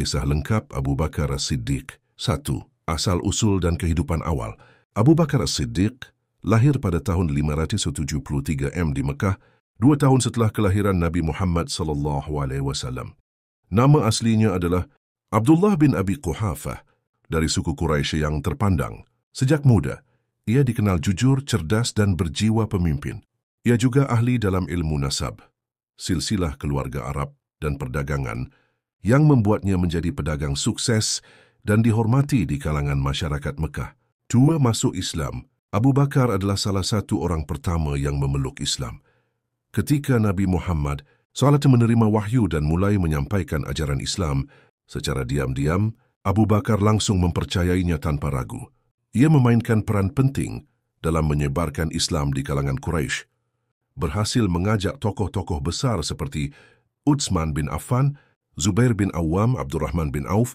kisah lengkap Abu Bakar As-Siddiq. 1. Asal-usul dan kehidupan awal. Abu Bakar As-Siddiq lahir pada tahun 573 di Mekah, 2 tahun setelah kelahiran Nabi Muhammad SAW. Nama aslinya adalah Abdullah bin Abi Quhafah dari suku Quraisy yang terpandang. Sejak muda, ia dikenal jujur, cerdas dan berjiwa pemimpin. Ia juga ahli dalam ilmu nasab, silsilah keluarga Arab dan perdagangan yang membuatnya menjadi pedagang sukses dan dihormati di kalangan masyarakat Mekah. 2. Masuk Islam. Abu Bakar adalah salah satu orang pertama yang memeluk Islam. Ketika Nabi Muhammad SAW menerima wahyu dan mulai menyampaikan ajaran Islam secara diam-diam, Abu Bakar langsung mempercayainya tanpa ragu. Ia memainkan peran penting dalam menyebarkan Islam di kalangan Quraisy, berhasil mengajak tokoh-tokoh besar seperti Utsman bin Affan, Zubair bin Awam, Abdurrahman bin Auf,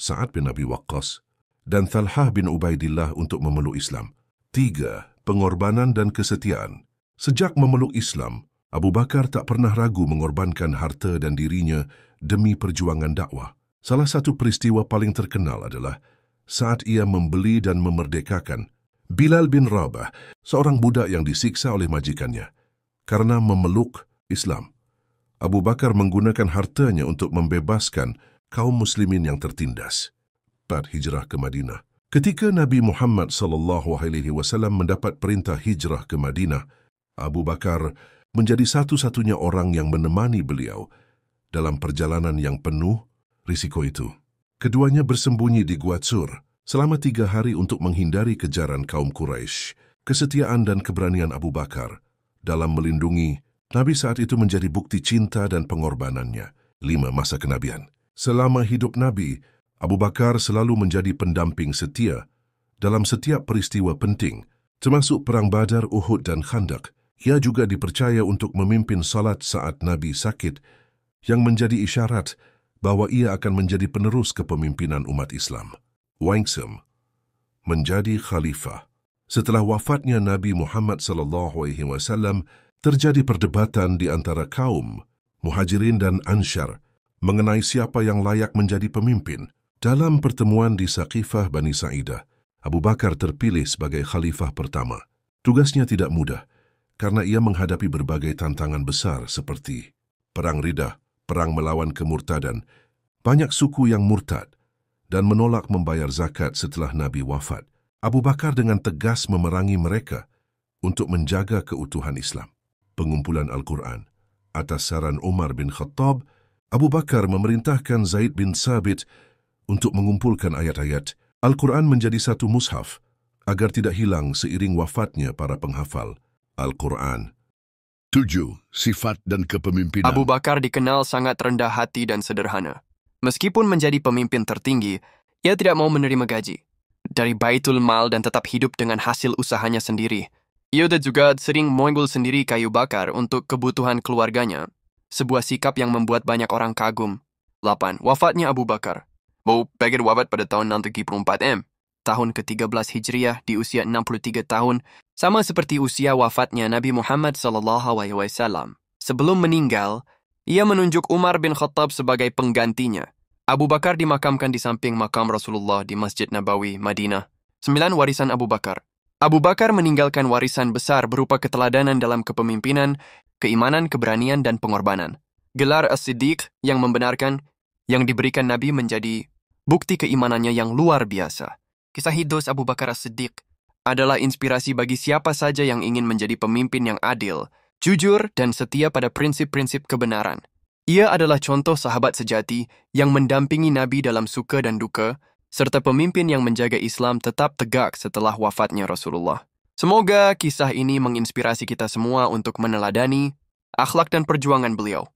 Sa'ad bin Abi Waqqas, dan Talhah bin Ubaidillah untuk memeluk Islam. 3. Pengorbanan dan kesetiaan. Sejak memeluk Islam, Abu Bakar tak pernah ragu mengorbankan harta dan dirinya demi perjuangan dakwah. Salah satu peristiwa paling terkenal adalah saat ia membeli dan memerdekakan Bilal bin Rabah, seorang budak yang disiksa oleh majikannya karena memeluk Islam. Abu Bakar menggunakan hartanya untuk membebaskan kaum muslimin yang tertindas. 4. Hijrah ke Madinah. Ketika Nabi Muhammad SAW mendapat perintah hijrah ke Madinah, Abu Bakar menjadi satu-satunya orang yang menemani beliau dalam perjalanan yang penuh risiko itu. Keduanya bersembunyi di Gua Tsur selama 3 hari untuk menghindari kejaran kaum Quraisy. Kesetiaan dan keberanian Abu Bakar dalam melindungi Nabi saat itu menjadi bukti cinta dan pengorbanannya. 5. Masa kenabian. Selama hidup Nabi, Abu Bakar selalu menjadi pendamping setia dalam setiap peristiwa penting, termasuk Perang Badar, Uhud dan Khandaq. Ia juga dipercaya untuk memimpin salat saat Nabi sakit, yang menjadi isyarat bahwa ia akan menjadi penerus kepemimpinan umat Islam. Waingsem menjadi khalifah. Setelah wafatnya Nabi Muhammad SAW, terjadi perdebatan di antara kaum Muhajirin dan Ansyar mengenai siapa yang layak menjadi pemimpin. Dalam pertemuan di Saqifah Bani Sa'idah, Abu Bakar terpilih sebagai khalifah pertama. Tugasnya tidak mudah, karena ia menghadapi berbagai tantangan besar seperti Perang Riddah, perang melawan kemurtadan, banyak suku yang murtad, dan menolak membayar zakat setelah Nabi wafat. Abu Bakar dengan tegas memerangi mereka untuk menjaga keutuhan Islam. Pengumpulan Al-Quran. Atas saran Umar bin Khattab, Abu Bakar memerintahkan Zaid bin Sabit untuk mengumpulkan ayat-ayat Al-Quran menjadi satu mushaf agar tidak hilang seiring wafatnya para penghafal Al-Quran. 7. Sifat dan kepemimpinan. Abu Bakar dikenal sangat rendah hati dan sederhana. Meskipun menjadi pemimpin tertinggi, ia tidak mau menerima gaji dari Baitul Mal dan tetap hidup dengan hasil usahanya sendiri. Ia juga sering mengambil sendiri kayu bakar untuk kebutuhan keluarganya, sebuah sikap yang membuat banyak orang kagum. 8. Wafatnya Abu Bakar. Abu Bakar wafat pada tahun 634 tahun ke-13 Hijriah di usia 63 tahun, sama seperti usia wafatnya Nabi Muhammad SAW. Sebelum meninggal, ia menunjuk Umar bin Khattab sebagai penggantinya. Abu Bakar dimakamkan di samping makam Rasulullah di Masjid Nabawi, Madinah. 9. Warisan Abu Bakar. Abu Bakar meninggalkan warisan besar berupa keteladanan dalam kepemimpinan, keimanan, keberanian, dan pengorbanan. Gelar As-Siddiq yang membenarkan yang diberikan Nabi menjadi bukti keimanannya yang luar biasa. Kisah hidup Abu Bakar As-Siddiq adalah inspirasi bagi siapa saja yang ingin menjadi pemimpin yang adil, jujur, dan setia pada prinsip-prinsip kebenaran. Ia adalah contoh sahabat sejati yang mendampingi Nabi dalam suka dan duka, serta pemimpin yang menjaga Islam tetap tegak setelah wafatnya Rasulullah. Semoga kisah ini menginspirasi kita semua untuk meneladani akhlak dan perjuangan beliau.